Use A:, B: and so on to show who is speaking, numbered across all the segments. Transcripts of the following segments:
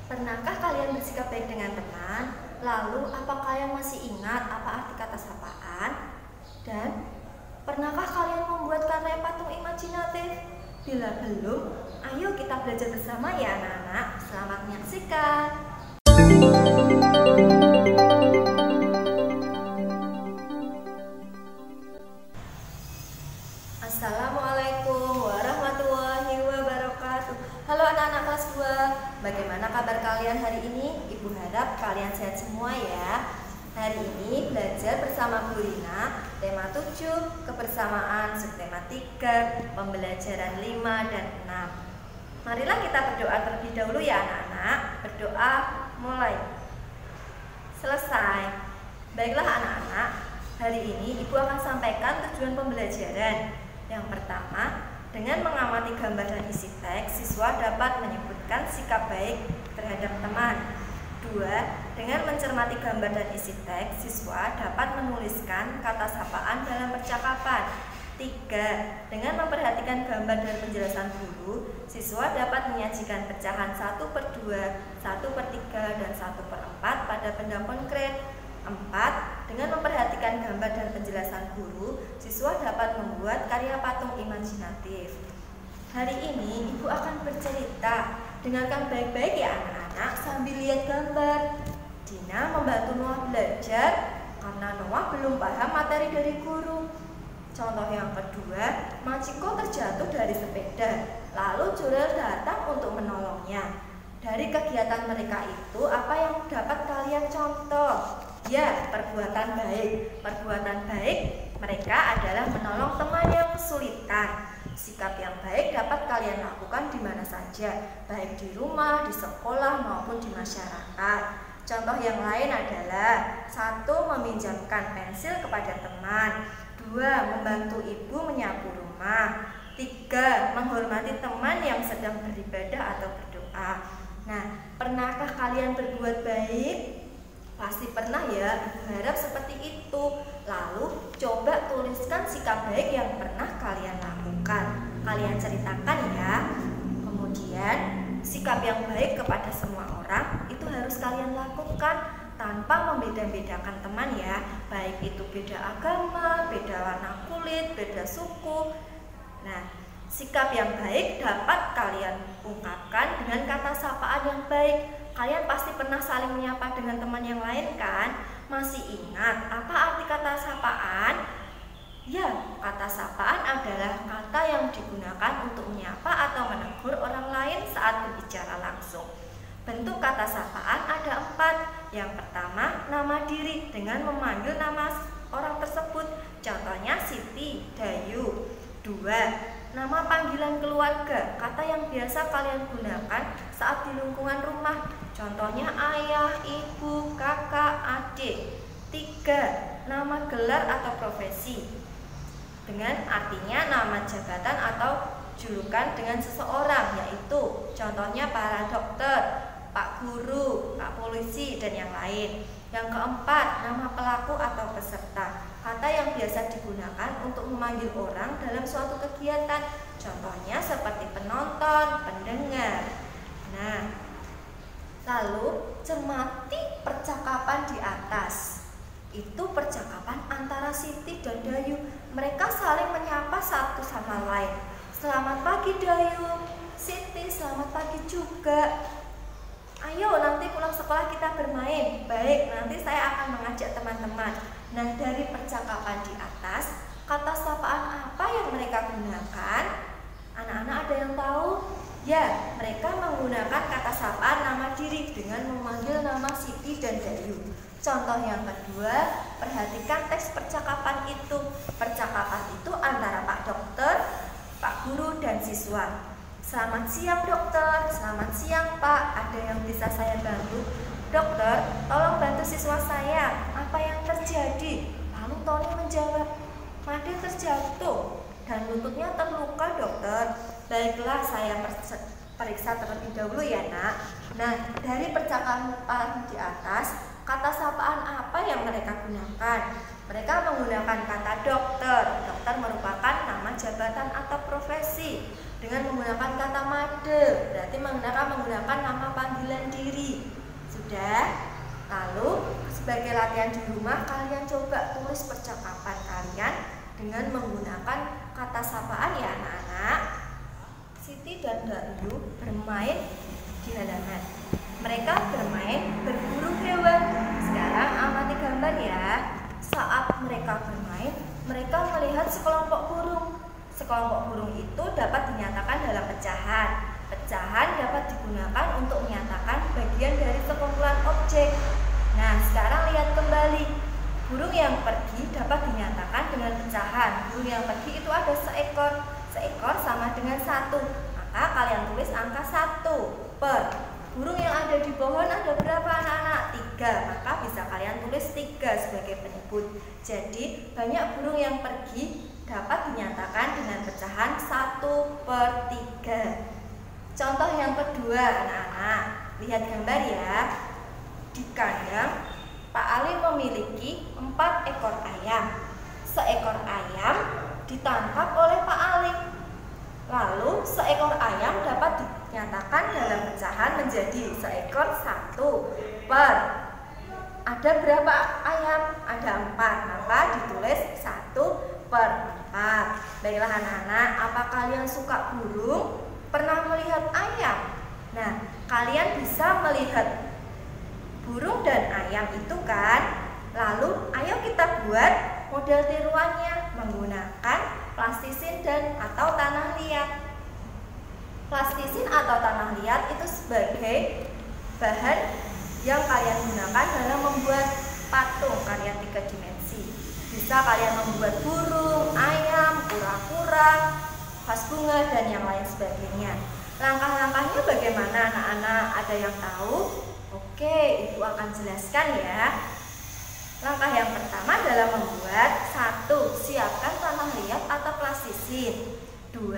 A: Pernahkah kalian bersikap baik dengan teman? Lalu, apakah kalian masih ingat apa arti kata sapaan? Dan, pernahkah kalian membuat karya patung imajinatif? Bila belum, ayo kita belajar bersama ya anak-anak. Selamat menyaksikan. Assalamualaikum warahmatullahi wabarakatuh. Halo anak-anak kelas 2. Bagaimana kabar kalian hari ini? Ibu harap kalian sehat semua ya. Hari ini belajar bersama Bu Rina tema 7, kebersamaan, subtema 3, pembelajaran 5 dan 6. Marilah kita berdoa terlebih dahulu ya anak-anak. Berdoa mulai. Selesai. Baiklah anak-anak, hari ini Ibu akan sampaikan tujuan pembelajaran. Yang pertama, dengan mengamati gambar dan isi teks, siswa dapat menyebutkan sikap baik terhadap teman. 2. Dengan mencermati gambar dan isi teks, siswa dapat menuliskan kata sapaan dalam percakapan. 3. Dengan memperhatikan gambar dan penjelasan guru, siswa dapat menyajikan pecahan 1/2, 1/3, dan 1/4 pada benda konkret. 4. Dengan memperhatikan gambar dan penjelasan guru, siswa dapat membuat karya patung imajinatif. Hari ini Ibu akan bercerita. Dengarkan baik-baik ya anak-anak sambil lihat gambar. Dina membantu Noah belajar karena Noah belum paham materi dari guru. Contoh yang kedua, Machiko terjatuh dari sepeda, lalu Jorel datang untuk menolongnya. Dari kegiatan mereka itu, apa yang dapat kalian contoh? Ya, perbuatan baik. Perbuatan baik mereka adalah menolong teman yang kesulitan. Sikap yang baik dapat kalian lakukan di mana saja, baik di rumah, di sekolah, maupun di masyarakat. Contoh yang lain adalah 1. Meminjamkan pensil kepada teman. 2. Membantu ibu menyapu rumah. 3. Menghormati teman yang sedang beribadah atau berdoa. Nah, pernahkah kalian berbuat baik? Pasti pernah ya, Ibu harap seperti itu. Lalu, coba tuliskan sikap baik yang pernah kalian lakukan. Kalian ceritakan ya. Kemudian, sikap yang baik kepada semua orang itu harus kalian lakukan tanpa membeda-bedakan teman ya. Baik itu beda agama, beda warna kulit, beda suku. Nah, sikap yang baik dapat kalian ungkapkan dengan kata sapaan yang baik. Kalian pasti pernah saling menyapa dengan teman yang lain kan? Masih ingat apa arti kata sapaan? Ya, kata sapaan adalah kata yang digunakan untuk menyapa atau menegur orang lain saat berbicara langsung. Bentuk kata sapaan ada 4. Yang pertama, nama diri dengan memanggil nama orang tersebut. Contohnya Siti, Dayu. 2. Nama panggilan keluarga, kata yang biasa kalian gunakan saat di lingkungan rumah. Contohnya ayah, ibu, kakak, adik. 3. Nama gelar atau profesi, dengan artinya nama jabatan atau julukan dengan seseorang, yaitu contohnya para dokter, pak guru, pak polisi, dan yang lain. Yang keempat, nama pelaku atau peserta, kata yang biasa digunakan untuk memanggil orang dalam suatu kegiatan. Contohnya seperti penonton, pendengar. Nah, lalu cermati percakapan di atas. Itu percakapan antara Siti dan Dayu. Mereka saling menyapa satu sama lain. Selamat pagi Dayu. Siti, selamat pagi juga. Ayo nanti pulang sekolah kita bermain. Baik, nanti saya akan mengajak teman-teman. Nah, dari percakapan di atas, kata sapaan apa yang mereka gunakan? Anak-anak ada yang tahu? Ya, mereka menggunakan kata sapaan nama diri dengan memanggil nama Siti dan Dayu. Contoh yang kedua, perhatikan teks percakapan itu. Percakapan itu antara Pak Dokter, Pak Guru, dan siswa. Selamat siang dokter, selamat siang Pak, ada yang bisa saya bantu? Dokter, tolong bantu siswa saya, apa yang terjadi? Lalu Tony menjawab, Made terjatuh dan lututnya terluka dokter. Baiklah, saya periksa terlebih dahulu ya nak. Nah, dari percakapan di atas, kata sapaan apa yang mereka gunakan? Mereka menggunakan kata dokter. Dokter merupakan nama jabatan atau profesi. Dengan menggunakan kata made, berarti menggunakan nama panggilan diri. sendiri. Sudah? Lalu sebagai latihan di rumah, kalian coba tulis percakapan kalian dengan menggunakan kata sapaan ya anak-anak. Siti dan Dayu bermain di halaman. Mereka bermain berburu hewan. Sekarang amati gambar ya. Saat mereka bermain, mereka melihat sekelompok burung. Sekelompok burung itu dapat dinyatakan dalam pecahan. Pecahan dapat digunakan untuk menyatakan bagian dari sekumpulan objek. Nah, sekarang lihat kembali. Burung yang pergi dapat dinyatakan dengan pecahan. Burung yang pergi itu ada seekor. Seekor sama dengan 1. Maka kalian tulis angka 1 per. Burung yang ada di pohon ada berapa anak-anak? 3. Maka bisa kalian tulis 3 sebagai penyebut. Jadi, banyak burung yang pergi dapat dinyatakan dengan pecahan 1 per 3. Contoh yang kedua anak-anak, lihat gambar ya. Di kandang, Pak Ali memiliki 4 ekor ayam. Seekor ayam ditangkap oleh Pak Ali. Lalu seekor ayam dapat dinyatakan dalam pecahan menjadi seekor 1 per. Ada berapa ayam? Ada 4, maka ditulis 1 per 4. Baiklah anak-anak, apa kalian suka burung? Pernah melihat ayam? Nah, kalian bisa melihat burung dan ayam itu kan? Lalu, ayo kita buat model tiruannya menggunakan plastisin dan atau tanah liat. Plastisin atau tanah liat itu sebagai bahan yang kalian gunakan dalam membuat patung karya 3 dimensi. Bisa kalian membuat burung, ayam, kura-kura, vas bunga, dan yang lain sebagainya. Langkah-langkahnya bagaimana anak-anak? Ada yang tahu? Oke, Ibu akan jelaskan ya. Langkah yang pertama adalah membuat 1. Siapkan tanah liat atau plastisin. 2.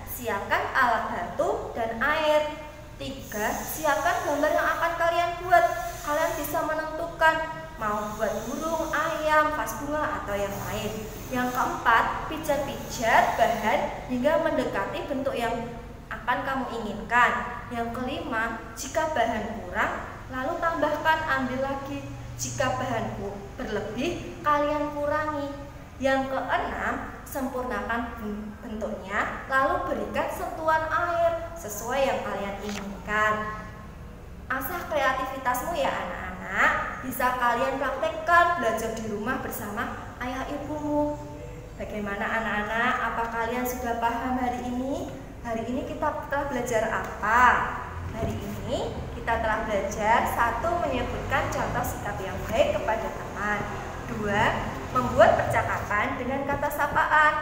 A: Siapkan alat batu dan air. 3. Siapkan gambar yang akan kalian buat. Kalian bisa menentukan mau buat burung, ayam, vas bunga, atau yang lain. Yang keempat, pijat-pijat bahan hingga mendekati bentuk yang akan kamu inginkan. Yang kelima, jika bahan kurang, lalu tambahkan, ambil lagi. Jika bahan berlebih, kalian kurangi. Yang keenam, sempurnakan bentuknya, lalu berikan sentuhan air sesuai yang kalian inginkan. Asah kreativitasmu ya anak-anak. Bisa kalian praktekkan belajar di rumah bersama ayah ibumu. Bagaimana anak-anak? Apa kalian sudah paham hari ini? Hari ini kita telah belajar apa? Hari ini kita telah belajar 1. Menyebutkan contoh sikap yang baik kepada teman. 2. Membuat percakapan dengan kata sapaan.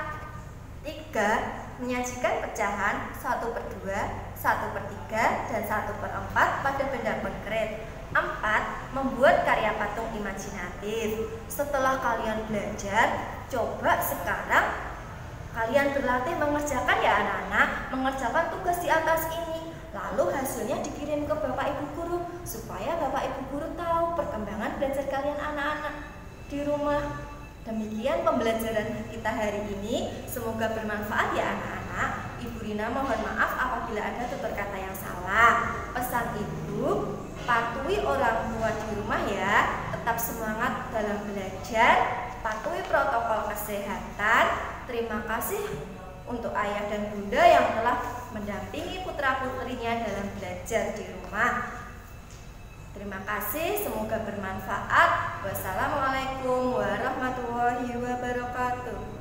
A: 3. Menyajikan pecahan 1 per 2, 1 per 3, dan 1 per 4 pada benda konkret. 4. Membuat karya patung imajinatif. Setelah kalian belajar, coba sekarang kalian berlatih mengerjakan ya anak-anak, mengerjakan tugas di atas ini. Lalu hasilnya dikirim ke Bapak Ibu Guru supaya Bapak Ibu Guru tahu perkembangan belajar kalian anak-anak di rumah. Demikian pembelajaran kita hari ini. Semoga bermanfaat ya anak-anak. Ibu Rina mohon maaf apabila ada tutur kata yang salah. Pesan Ibu, patuhi orang tua di rumah ya. Tetap semangat dalam belajar. Patuhi protokol kesehatan. Terima kasih untuk ayah dan bunda yang telah mendampingi putra-putrinya dalam belajar di rumah. Terima kasih, semoga bermanfaat. Wassalamualaikum warahmatullahi wabarakatuh.